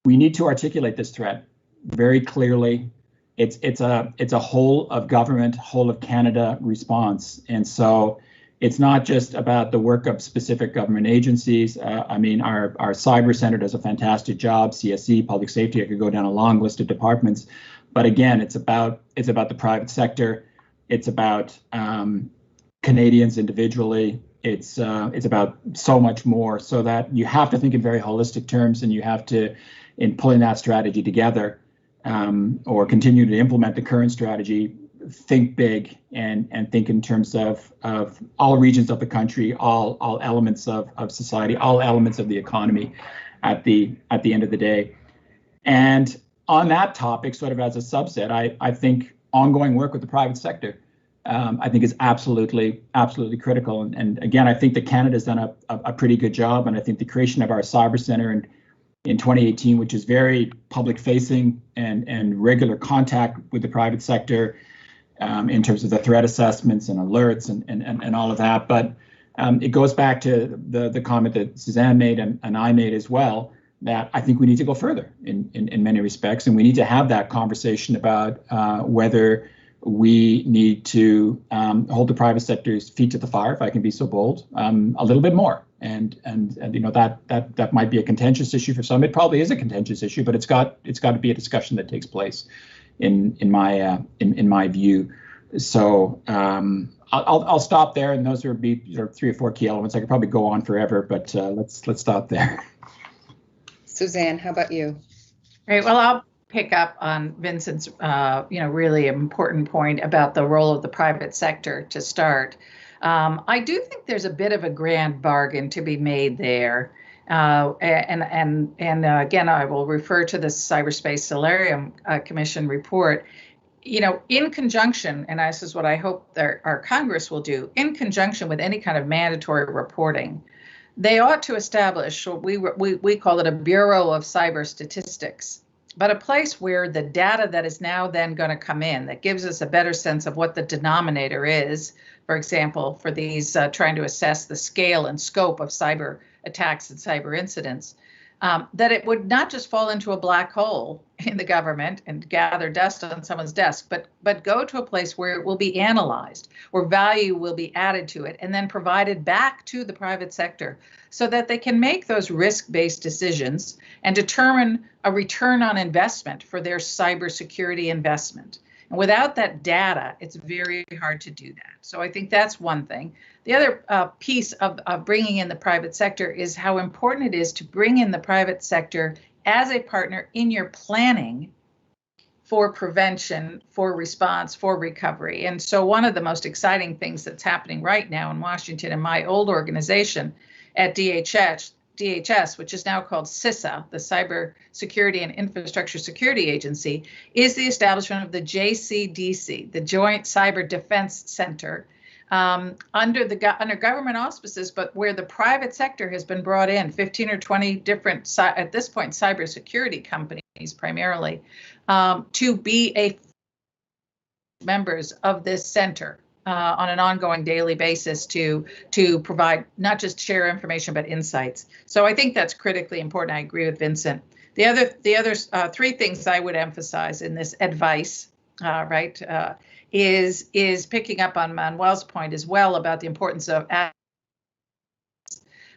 S6: we need to articulate this threat very clearly. It's a whole of government, whole of Canada response. And so it's not just about the work of specific government agencies. I mean, our cyber center does a fantastic job, CSE, public safety, I could go down a long list of departments. But again, it's about the private sector. It's about Canadians individually. It's about so much more, so that you have to think in very holistic terms, and you have to, in pulling that strategy together, or continue to implement the current strategy, think big and think in terms of all regions of the country, all elements of society, all elements of the economy at the end of the day. And on that topic, sort of as a subset, I think ongoing work with the private sector, I think is absolutely critical. And again, I think that Canada's done a pretty good job, and I think the creation of our cyber center in 2018, which is very public facing and regular contact with the private sector in terms of the threat assessments and alerts and all of that. But it goes back to the comment that Suzanne made and I made as well, that I think we need to go further in many respects. And we need to have that conversation about whether we need to hold the private sector's feet to the fire, if I can be so bold, a little bit more. And you know, that might be a contentious issue for some. It probably is a contentious issue, but it's got to be a discussion that takes place in my view. So I'll stop there, and those would be 3 or 4 key elements. I could probably go on forever, but let's stop there.
S3: Suzanne, how about you?
S4: Great. Well, I'll pick up on Vincent's, really important point about the role of the private sector to start. I do think there's a bit of a grand bargain to be made there. And again, I will refer to the Cyberspace Solarium Commission report. You know, in conjunction, and this is what I hope our Congress will do, in conjunction with any kind of mandatory reporting, they ought to establish what we call it a Bureau of Cyber Statistics, but a place where the data that is now then going to come in that gives us a better sense of what the denominator is, for example, for these trying to assess the scale and scope of cyber attacks and cyber incidents, that it would not just fall into a black hole in the government and gather dust on someone's desk, but go to a place where it will be analyzed, where value will be added to it, and then provided back to the private sector so that they can make those risk-based decisions and determine a return on investment for their cybersecurity investment. And without that data, it's very hard to do that. So I think that's one thing. The other piece of bringing in the private sector is how important it is to bring in the private sector as a partner in your planning for prevention, for response, for recovery. And so one of the most exciting things that's happening right now in Washington, in my old organization at DHS, which is now called CISA, the Cybersecurity and Infrastructure Security Agency, is the establishment of the JCDC, the Joint Cyber Defense Center, under government auspices, but where the private sector has been brought in, 15 or 20 different, at this point, cybersecurity companies primarily, to be members of this center on an ongoing daily basis to provide not just share information, but insights. So I think that's critically important. I agree with Vincent. The other 3 things I would emphasize in this advice, is picking up on Manuel's point as well about the importance of. I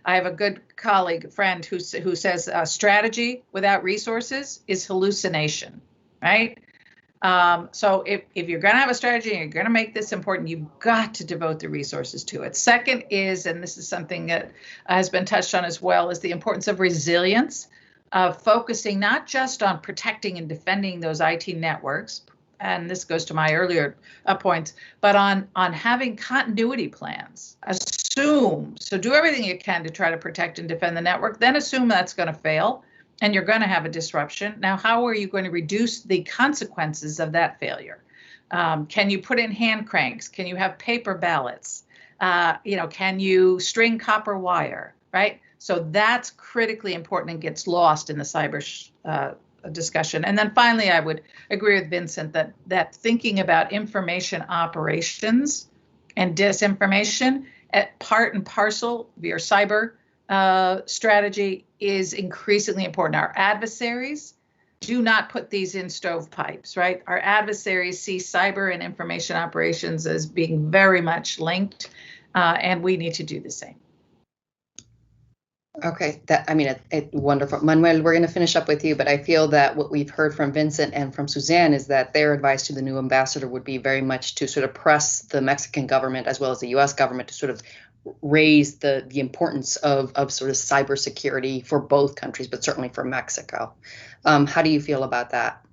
S4: have a good colleague, friend, who says strategy without resources is hallucination, right? So if you're going to have a strategy and you're going to make this important, you've got to devote the resources to it. Second is, and this is something that has been touched on as well, is the importance of resilience, focusing not just on protecting and defending those IT networks, and this goes to my earlier points, but on having continuity plans. Do everything you can to try to protect and defend the network, then assume that's going to fail and you're going to have a disruption. Now, how are you going to reduce the consequences of that failure? Can you put in hand cranks? Can you have paper ballots? Can you string copper wire, right? So that's critically important and gets lost in the cyber discussion. And then finally, I would agree with Vincent that thinking about information operations and disinformation at part and parcel of your cyber strategy is increasingly important. Our adversaries do not put these in stovepipes, right? Our adversaries see cyber and information operations as being very much linked, and we need to do the same.
S3: Okay, it's wonderful. Manuel, we're going to finish up with you, but I feel that what we've heard from Vincent and from Suzanne is that their advice to the new ambassador would be very much to sort of press the Mexican government as well as the U.S. government to sort of raise the importance of sort of cybersecurity for both countries, but certainly for Mexico. How do you feel about that?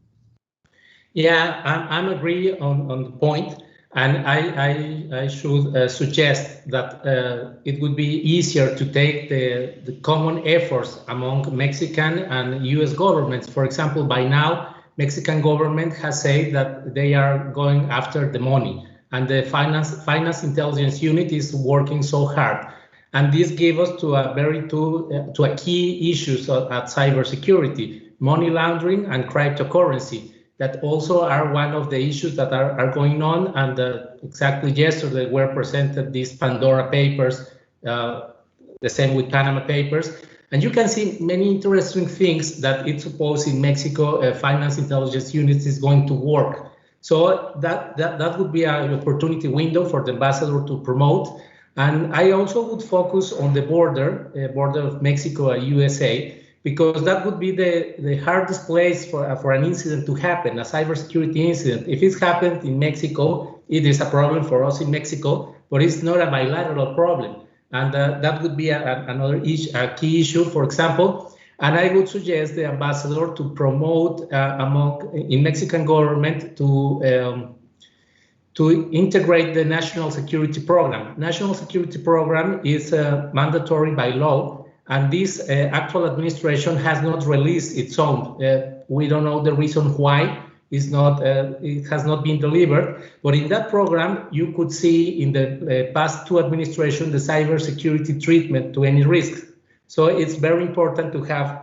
S5: Yeah, I'm agree on the point. And I should suggest that it would be easier to take the common efforts among Mexican and U.S. governments. For example, by now, Mexican government has said that they are going after the money, and the finance intelligence unit is working so hard. And this gave us to a key issues at cybersecurity, money laundering and cryptocurrency. That also are one of the issues that are going on. And exactly yesterday were presented these Pandora papers, the same with Panama papers. And you can see many interesting things that it's supposed in Mexico, finance intelligence units is going to work. So that would be an opportunity window for the ambassador to promote. And I also would focus on the border of Mexico and USA, because that would be the hardest place for an incident to happen, a cybersecurity incident. If it's happened in Mexico, it is a problem for us in Mexico, but it's not a bilateral problem. And that would be another key issue, for example. And I would suggest the ambassador to promote in Mexican government to integrate the national security program. National security program is mandatory by law, and this actual administration has not released its own. We don't know the reason why it has not been delivered, but in that program, you could see in the past two administrations the cybersecurity treatment to any risk. So it's very important to have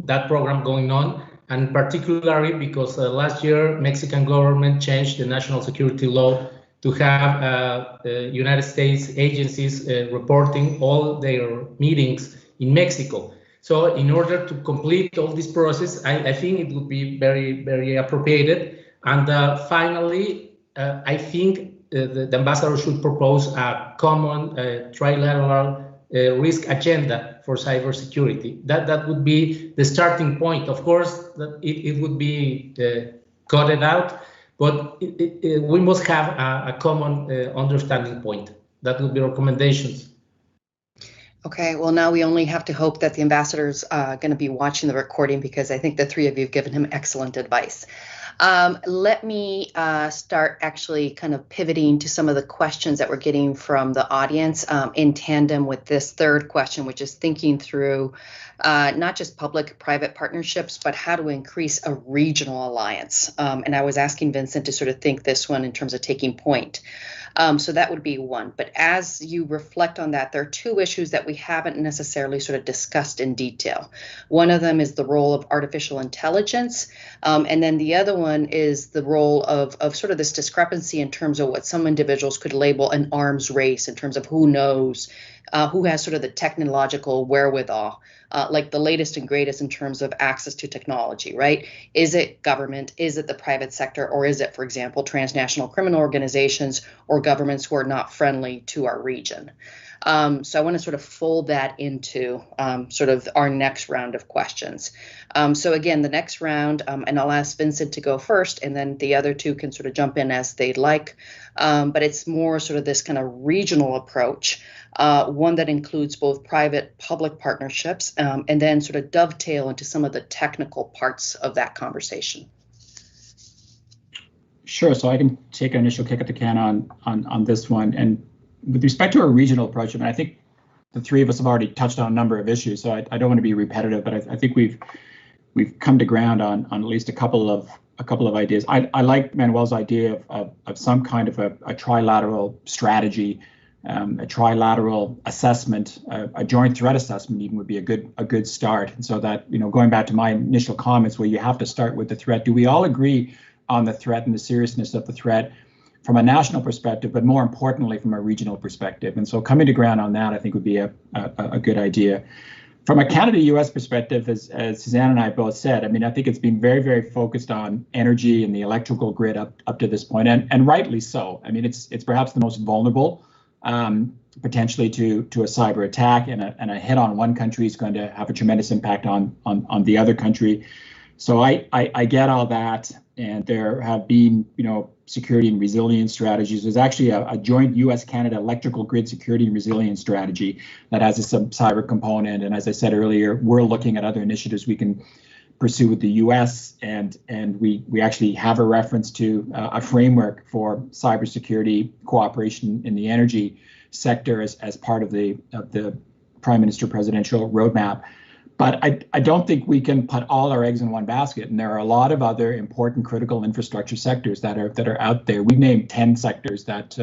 S5: that program going on, and particularly because last year Mexican government changed the national security law to have United States agencies reporting all their meetings in Mexico. So in order to complete all this process, I think it would be very, very appropriated. And finally, I think the ambassador should propose a common trilateral risk agenda for cybersecurity. That would be the starting point. Of course, it would be coded out, but we must have a common understanding point. That would be recommendations.
S3: Okay, well, now we only have to hope that the ambassador's going to be watching the recording, because I think the three of you have given him excellent advice. Let me start actually kind of pivoting to some of the questions that we're getting from the audience in tandem with this third question, which is thinking through not just public-private partnerships, but how to increase a regional alliance. And I was asking Vincent to sort of think this one in terms of taking point. So that would be one. But as you reflect on that, there are two issues that we haven't necessarily sort of discussed in detail. One of them is the role of artificial intelligence. And then the other one is the role of sort of this discrepancy in terms of what some individuals could label an arms race in terms of who knows, who has sort of the technological wherewithal, like the latest and greatest in terms of access to technology, right? Is it government? Is it the private sector? Or is it, for example, transnational criminal organizations or governments who are not friendly to our region? So I want to sort of fold that into sort of our next round of questions. So again, the next round, and I'll ask Vincent to go first, and then the other two can sort of jump in as they'd like. But it's more sort of this kind of regional approach, one that includes both private-public partnerships, and then sort of dovetail into some of the technical parts of that conversation.
S6: Sure. So I can take an initial kick at the can on this one. And with respect to our regional approach, I mean, I think the three of us have already touched on a number of issues, so I don't want to be repetitive, but I think we've come to ground on at least a couple of ideas. I like Manuel's idea of some kind of a trilateral strategy, a trilateral assessment, a joint threat assessment even would be a good start. And so that, you know, going back to my initial comments where you have to start with the threat, do we all agree on the threat and the seriousness of the threat from a national perspective, but more importantly from a regional perspective? And so coming to ground on that, I think would be a good idea. From a Canada-U.S. perspective, as Suzanne and I both said, I mean, I think it's been very, very focused on energy and the electrical grid up to this point, and rightly so. I mean, it's perhaps the most vulnerable potentially to a cyber attack, and a hit on one country is going to have a tremendous impact on the other country. So I get all that, and there have been, you know, security and resilience strategies. There's actually a joint U.S.-Canada electrical grid security and resilience strategy that has a cyber component. And as I said earlier, we're looking at other initiatives we can pursue with the U.S. and we actually have a reference to a framework for cybersecurity cooperation in the energy sector as part of the Prime Minister presidential roadmap. But I don't think we can put all our eggs in one basket, and there are a lot of other important critical infrastructure sectors that are out there. We named 10 sectors that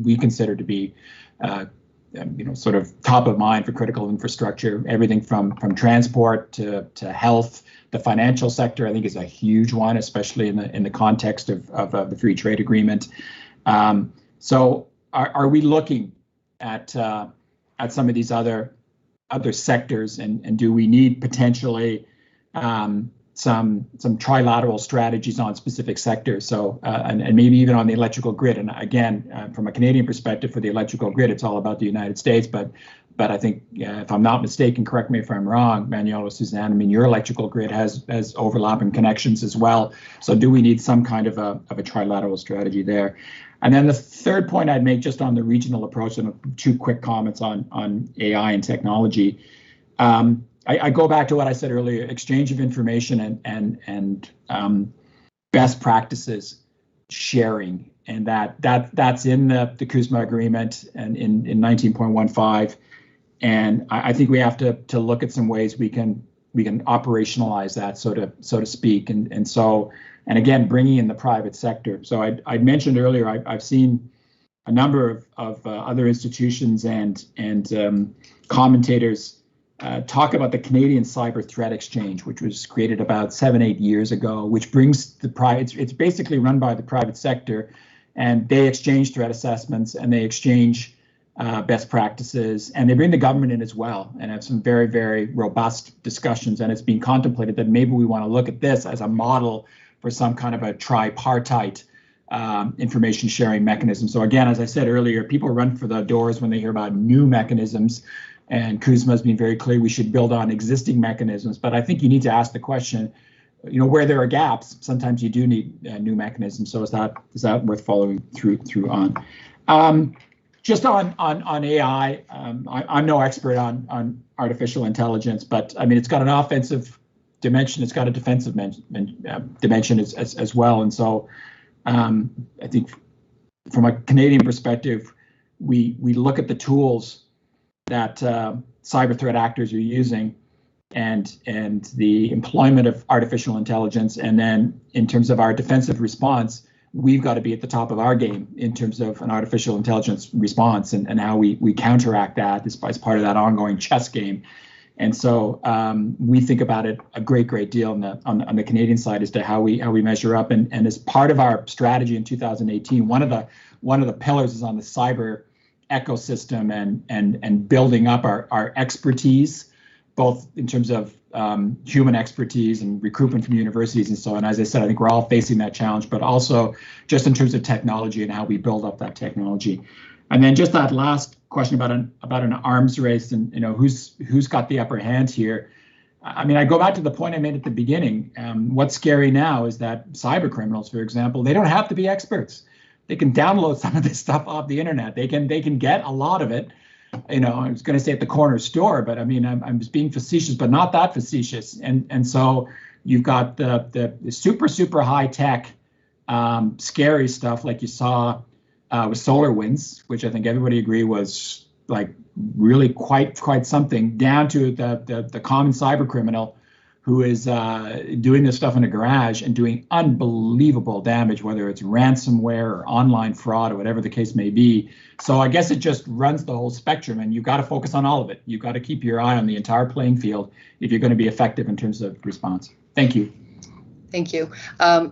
S6: we consider to be, you know, sort of top of mind for critical infrastructure. Everything from transport to health. The financial sector, I think, is a huge one, especially in the context of the free trade agreement. So are we looking at some of these other sectors, and do we need potentially some trilateral strategies on specific sectors. So and maybe even on the electrical grid. And again, from a Canadian perspective, for the electrical grid, it's all about the United States. But I think, if I'm not mistaken, correct me if I'm wrong, Manuel or Suzanne, I mean, your electrical grid has overlapping connections as well. So do we need some kind of a trilateral strategy there? And then the third point I'd make, just on the regional approach, and 2 quick comments on AI and technology. I go back to what I said earlier: exchange of information and best practices sharing, and that's in the CUSMA agreement and in 19.15. And I think we have to look at some ways we can operationalize that, so to speak, and again, bringing in the private sector. So I mentioned earlier, I've seen a number of other institutions and commentators talk about the Canadian Cyber Threat Exchange, which was created about 7-8 years ago, which brings it's basically run by the private sector, and they exchange threat assessments and they exchange best practices, and they bring the government in as well, and have some very, very robust discussions. And it's being contemplated that maybe we want to look at this as a model for some kind of a tripartite information sharing mechanism. So again, as I said earlier, people run for the doors when they hear about new mechanisms, and CUSMA has been very clear we should build on existing mechanisms. But I think you need to ask the question, where there are gaps, sometimes you do need new mechanisms. So is that worth following through on? Just on AI, I'm no expert on artificial intelligence, but I mean, it's got an offensive dimension, it's got a defensive dimension as well. And so I think from a Canadian perspective, we look at the tools that cyber threat actors are using and the employment of artificial intelligence. And then in terms of our defensive response, we've got to be at the top of our game in terms of an artificial intelligence response and how we counteract that as part of that ongoing chess game. And so we think about it a great deal on the Canadian side as to how we measure up. And as part of our strategy in 2018, one of the pillars is on the cyber ecosystem and building up our expertise, both in terms of human expertise and recruitment from universities and so on. As I said, I think we're all facing that challenge, but also just in terms of technology and how we build up that technology. And then just that last question about an arms race and who's got the upper hand here. I mean, I go back to the point I made at the beginning. What's scary now is that cyber criminals, for example, they don't have to be experts. They can download some of this stuff off the internet. They can get a lot of it. I was going to say at the corner store, but I mean, I'm just being facetious, but not that facetious. And so you've got the super high tech, scary stuff like you saw with SolarWinds, which I think everybody agree was like really quite something, down to the common cyber criminal who is doing this stuff in a garage and doing unbelievable damage, whether it's ransomware or online fraud or whatever the case may be. So I guess it just runs the whole spectrum, and you've got to focus on all of it. You've got to keep your eye on the entire playing field if you're going to be effective in terms of response. Thank you.
S3: Thank you.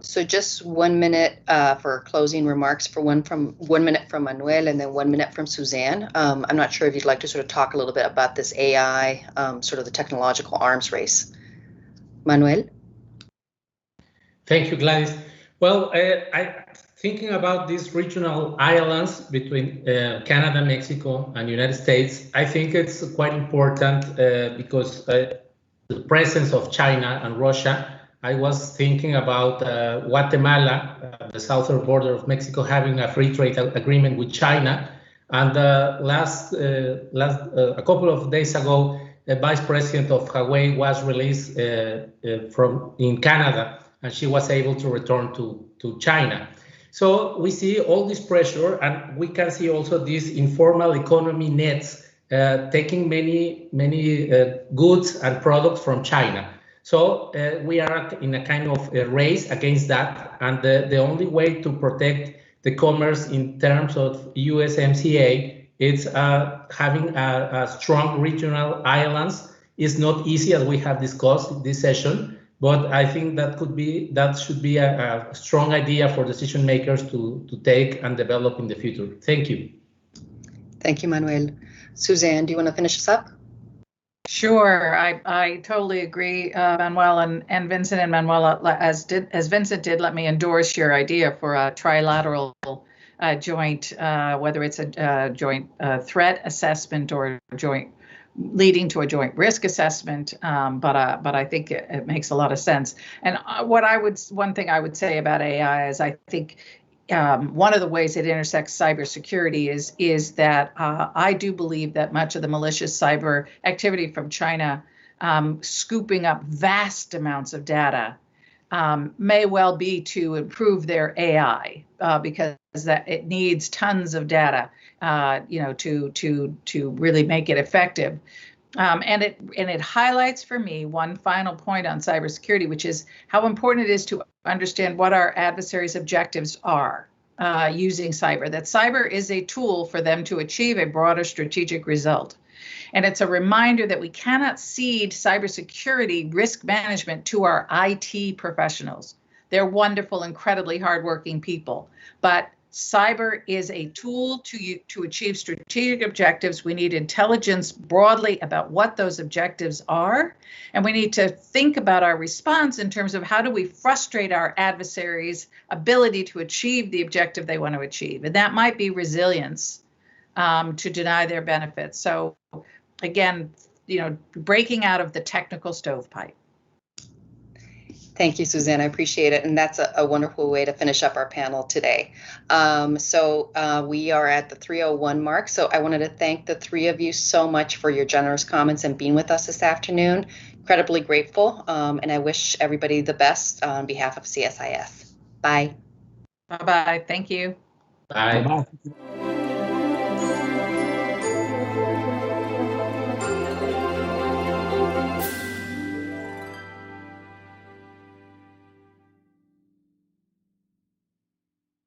S3: So just 1 minute for closing remarks, 1 minute from Manuel and then 1 minute from Suzanne. I'm not sure if you'd like to sort of talk a little bit about this AI, sort of the technological arms race. Manuel?
S5: Thank you, Gladys. Well, thinking about these regional islands between Canada, Mexico, and United States, I think it's quite important because the presence of China and Russia. I was thinking about Guatemala, the southern border of Mexico, having a free trade agreement with China. And a couple of days ago, the vice president of Huawei was released in Canada, and she was able to return to China. So we see all this pressure, and we can see also these informal economy nets taking many goods and products from China. So we are in a kind of a race against that, and the only way to protect the commerce in terms of USMCA is having a strong regional islands. It's not easy, as we have discussed this session, but I think that should be a strong idea for decision makers to take and develop in the future. Thank you.
S3: Thank you, Manuel. Suzanne, do you want to finish us up?
S4: Sure, I totally agree, Manuel and Vincent and Manuel, as Vincent did. Let me endorse your idea for a trilateral joint, whether it's a joint threat assessment or joint leading to a joint risk assessment. But I think it makes a lot of sense. And one thing I would say about AI is I think one of the ways it intersects cybersecurity is that I do believe that much of the malicious cyber activity from China, scooping up vast amounts of data, may well be to improve their AI, because that it needs tons of data, to really make it effective. And it highlights for me one final point on cybersecurity, which is how important it is to understand what our adversaries' objectives are using cyber. That cyber is a tool for them to achieve a broader strategic result. And it's a reminder that we cannot cede cybersecurity risk management to our IT professionals. They're wonderful, incredibly hardworking people, but cyber is a tool to achieve strategic objectives. We need intelligence broadly about what those objectives are. And we need to think about our response in terms of how do we frustrate our adversaries' ability to achieve the objective they want to achieve. And that might be resilience, to deny their benefits. So again, breaking out of the technical stovepipe.
S3: Thank you, Suzanne. I appreciate it. And that's a wonderful way to finish up our panel today. So we are at the 3:01 mark. So I wanted to thank the three of you so much for your generous comments and being with us this afternoon. Incredibly grateful. And I wish everybody the best on behalf of CSIS. Bye.
S4: Bye-bye. Thank you.
S5: Bye.
S6: Bye-bye.